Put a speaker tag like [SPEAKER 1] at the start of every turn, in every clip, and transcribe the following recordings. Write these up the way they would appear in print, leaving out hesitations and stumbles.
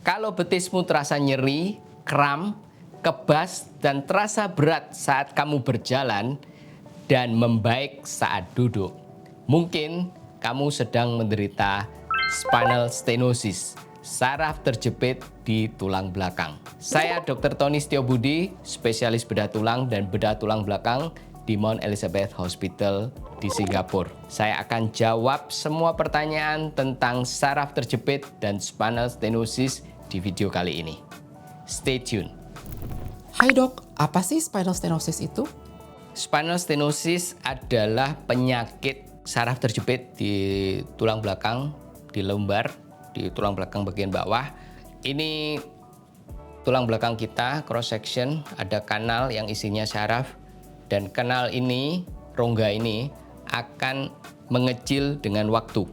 [SPEAKER 1] Kalau betismu terasa nyeri, kram, kebas, dan terasa berat saat kamu berjalan dan membaik saat duduk, mungkin kamu sedang menderita spinal stenosis, saraf terjepit di tulang belakang. Saya Dr. Tony Setiobudi, spesialis bedah tulang dan bedah tulang belakang di Mount Elizabeth Hospital di Singapura. Saya akan jawab semua pertanyaan tentang saraf terjepit dan spinal stenosis di video kali ini. Stay tuned.
[SPEAKER 2] Hai dok, apa sih spinal stenosis itu?
[SPEAKER 1] Spinal stenosis adalah penyakit saraf terjepit di tulang belakang, di lumbar, di tulang belakang bagian bawah. Ini tulang belakang kita, cross section, ada kanal yang isinya saraf, dan kanal ini, rongga ini akan mengecil dengan waktu.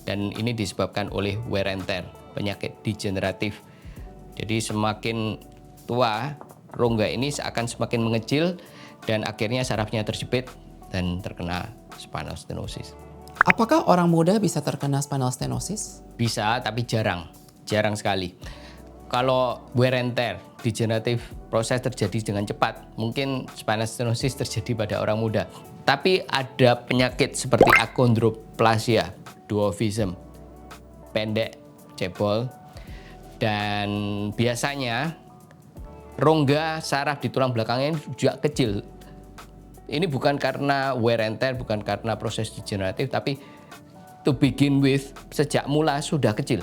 [SPEAKER 1] Dan ini disebabkan oleh wear and tear, penyakit degeneratif. Jadi semakin tua, rongga ini akan semakin mengecil dan akhirnya sarafnya terjepit dan terkena spinal stenosis.
[SPEAKER 2] Apakah orang muda bisa terkena spinal stenosis?
[SPEAKER 1] Bisa, tapi jarang sekali. Kalau wear and tear, degeneratif proses terjadi dengan cepat, mungkin spinal stenosis terjadi pada orang muda. Tapi ada penyakit seperti achondroplasia, dwarfism, pendek, cebol, dan biasanya rongga saraf di tulang belakangnya juga kecil. Ini bukan karena wear and tear, bukan karena proses degeneratif, tapi to begin with, sejak mula sudah kecil.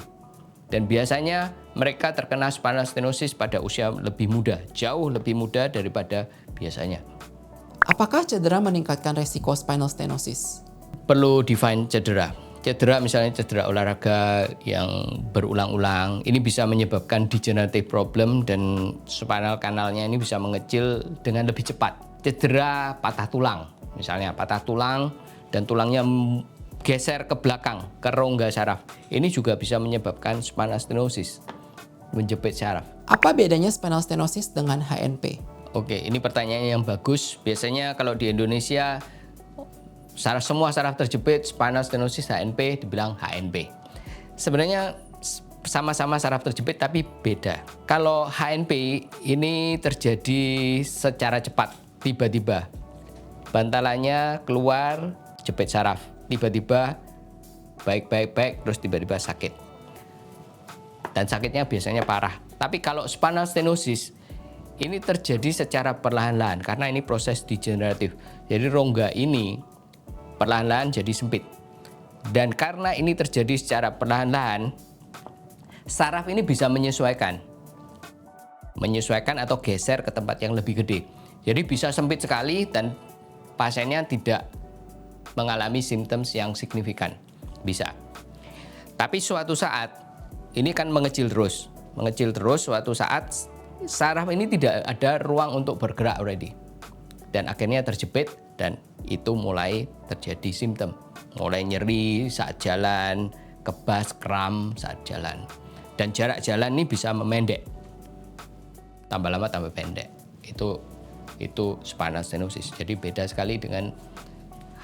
[SPEAKER 1] Dan biasanya mereka terkena spinal stenosis pada usia lebih muda, jauh lebih muda daripada biasanya.
[SPEAKER 2] Apakah cedera meningkatkan resiko spinal stenosis?
[SPEAKER 1] Perlu define cedera. Cedera misalnya cedera olahraga yang berulang-ulang, ini bisa menyebabkan degenerative problem dan spinal kanalnya ini bisa mengecil dengan lebih cepat. Cedera patah tulang, misalnya patah tulang dan tulangnya geser ke belakang, ke rongga saraf. Ini juga bisa menyebabkan spinal stenosis, menjepit saraf.
[SPEAKER 2] Apa bedanya spinal stenosis dengan HNP?
[SPEAKER 1] Oke, ini pertanyaan yang bagus. Biasanya kalau di Indonesia, semua saraf terjepit, spinal stenosis, HNP, dibilang HNP. Sebenarnya sama-sama saraf terjepit tapi beda. Kalau HNP ini terjadi secara cepat, tiba-tiba. Bantalannya keluar, jepit saraf. Tiba-tiba baik, terus tiba-tiba sakit. Dan sakitnya biasanya parah. Tapi kalau spinal stenosis, ini terjadi secara perlahan-lahan karena ini proses degeneratif. Jadi rongga ini perlahan-lahan jadi sempit. Dan karena ini terjadi secara perlahan-lahan, saraf ini bisa menyesuaikan atau geser ke tempat yang lebih gede. Jadi bisa sempit sekali dan pasiennya tidak mengalami simptom yang signifikan. Bisa. Tapi suatu saat, ini kan mengecil terus. Suatu saat saraf ini tidak ada ruang untuk bergerak already. Dan akhirnya terjepit dan itu mulai terjadi simptom. Mulai nyeri saat jalan, kebas, kram saat jalan. Dan jarak jalan ini bisa memendek. Tambah lama tambah pendek. Itu spinal stenosis. Jadi beda sekali dengan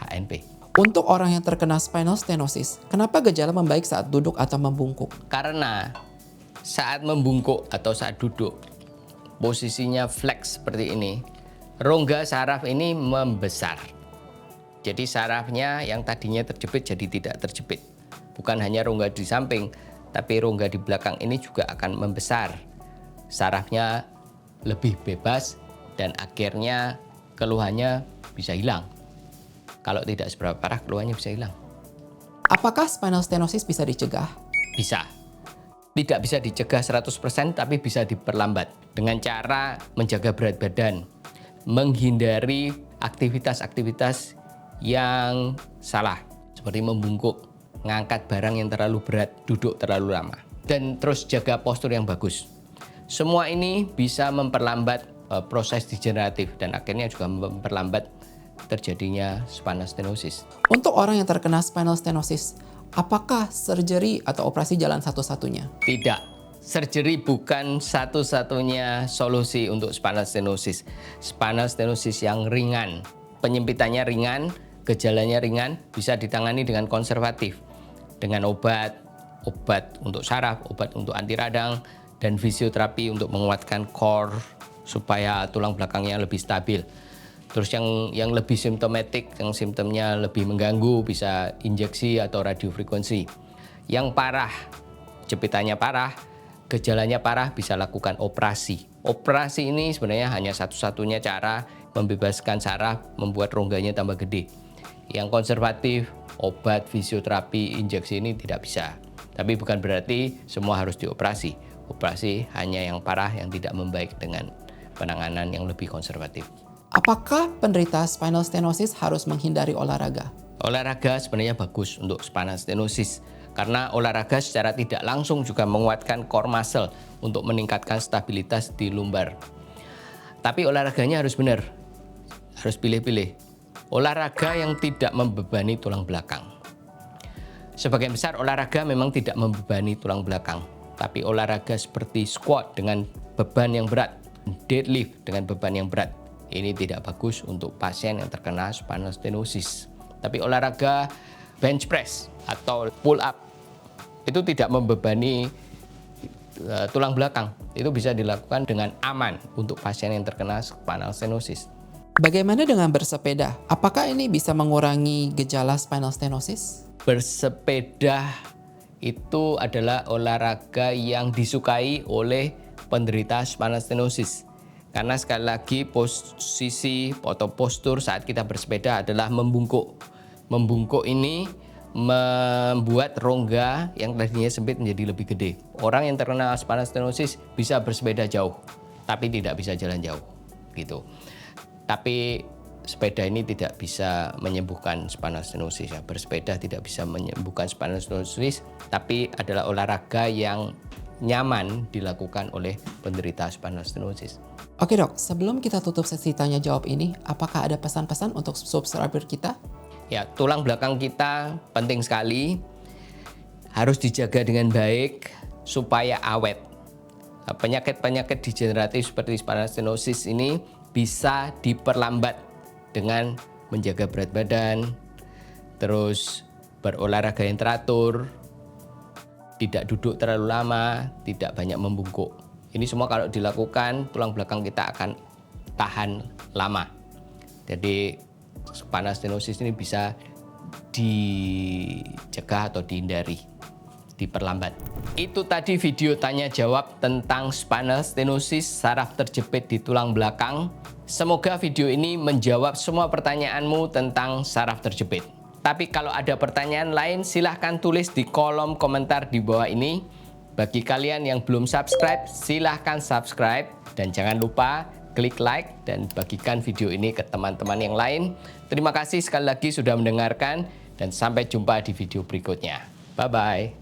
[SPEAKER 1] HNP.
[SPEAKER 2] Untuk orang yang terkena spinal stenosis, kenapa gejala membaik saat duduk atau membungkuk?
[SPEAKER 1] Karena saat membungkuk atau saat duduk, posisinya flex seperti ini, rongga saraf ini membesar. Jadi sarafnya yang tadinya terjepit jadi tidak terjepit. Bukan hanya rongga di samping, tapi rongga di belakang ini juga akan membesar. Sarafnya lebih bebas dan akhirnya keluhannya bisa hilang. Kalau tidak seberapa parah, keluhannya bisa hilang.
[SPEAKER 2] Apakah spinal stenosis bisa dicegah?
[SPEAKER 1] Bisa. Tidak bisa dicegah 100%, tapi bisa diperlambat dengan cara menjaga berat badan, menghindari aktivitas-aktivitas yang salah, seperti membungkuk, ngangkat barang yang terlalu berat, duduk terlalu lama, dan terus jaga postur yang bagus. Semua ini bisa memperlambat proses degeneratif dan akhirnya juga memperlambat terjadinya spinal stenosis.
[SPEAKER 2] Untuk orang yang terkena spinal stenosis, apakah surgery atau operasi jalan satu-satunya?
[SPEAKER 1] Tidak. Surgery bukan satu-satunya solusi untuk spinal stenosis. Spinal stenosis yang ringan, penyempitannya ringan, gejalanya ringan, bisa ditangani dengan konservatif, dengan obat, obat untuk saraf, obat untuk anti radang, dan fisioterapi untuk menguatkan core supaya tulang belakangnya lebih stabil. Terus yang lebih simptomatik, yang simptomnya lebih mengganggu, bisa injeksi atau radiofrekuensi. Yang parah, jepitannya parah, gejalanya parah, bisa lakukan operasi. Operasi ini sebenarnya hanya satu-satunya cara membebaskan saraf, membuat rongganya tambah gede. Yang konservatif, obat, fisioterapi, injeksi ini tidak bisa. Tapi bukan berarti semua harus dioperasi. Operasi hanya yang parah yang tidak membaik dengan penanganan yang lebih konservatif.
[SPEAKER 2] Apakah penderita spinal stenosis harus menghindari olahraga?
[SPEAKER 1] Olahraga sebenarnya bagus untuk spinal stenosis karena olahraga secara tidak langsung juga menguatkan core muscle untuk meningkatkan stabilitas di lumbar. Tapi olahraganya harus benar, harus pilih-pilih. Olahraga yang tidak membebani tulang belakang. Sebagian besar olahraga memang tidak membebani tulang belakang, tapi olahraga seperti squat dengan beban yang berat, deadlift dengan beban yang berat, ini tidak bagus untuk pasien yang terkena spinal stenosis. Tapi olahraga bench press atau pull up itu tidak membebani tulang belakang. Itu bisa dilakukan dengan aman untuk pasien yang terkena spinal stenosis.
[SPEAKER 2] Bagaimana dengan bersepeda? Apakah ini bisa mengurangi gejala spinal stenosis?
[SPEAKER 1] Bersepeda itu adalah olahraga yang disukai oleh penderita spinal stenosis. Karena sekali lagi posisi atau postur saat kita bersepeda adalah membungkuk. Membungkuk ini membuat rongga yang tadinya sempit menjadi lebih gede. Orang yang terkena spinal stenosis bisa bersepeda jauh, tapi tidak bisa jalan jauh, gitu. Tapi sepeda ini tidak bisa menyembuhkan spinal stenosis. Ya. Bersepeda tidak bisa menyembuhkan spinal stenosis, tapi adalah olahraga yang nyaman dilakukan oleh penderita spinal stenosis.
[SPEAKER 2] Oke dok, sebelum kita tutup sesi tanya jawab ini, apakah ada pesan-pesan untuk subscriber kita?
[SPEAKER 1] Ya, tulang belakang kita penting sekali, harus dijaga dengan baik supaya awet. Penyakit-penyakit degeneratif seperti spinal stenosis ini bisa diperlambat dengan menjaga berat badan, terus berolahraga yang teratur, tidak duduk terlalu lama, tidak banyak membungkuk. Ini semua kalau dilakukan, tulang belakang kita akan tahan lama. Jadi spinal stenosis ini bisa dicegah atau dihindari, diperlambat. Itu tadi video tanya jawab tentang spinal stenosis, saraf terjepit di tulang belakang. Semoga video ini menjawab semua pertanyaanmu tentang saraf terjepit. Tapi kalau ada pertanyaan lain, silahkan tulis di kolom komentar di bawah ini. Bagi kalian yang belum subscribe, silahkan subscribe. Dan jangan lupa klik like dan bagikan video ini ke teman-teman yang lain. Terima kasih sekali lagi sudah mendengarkan dan sampai jumpa di video berikutnya. Bye-bye.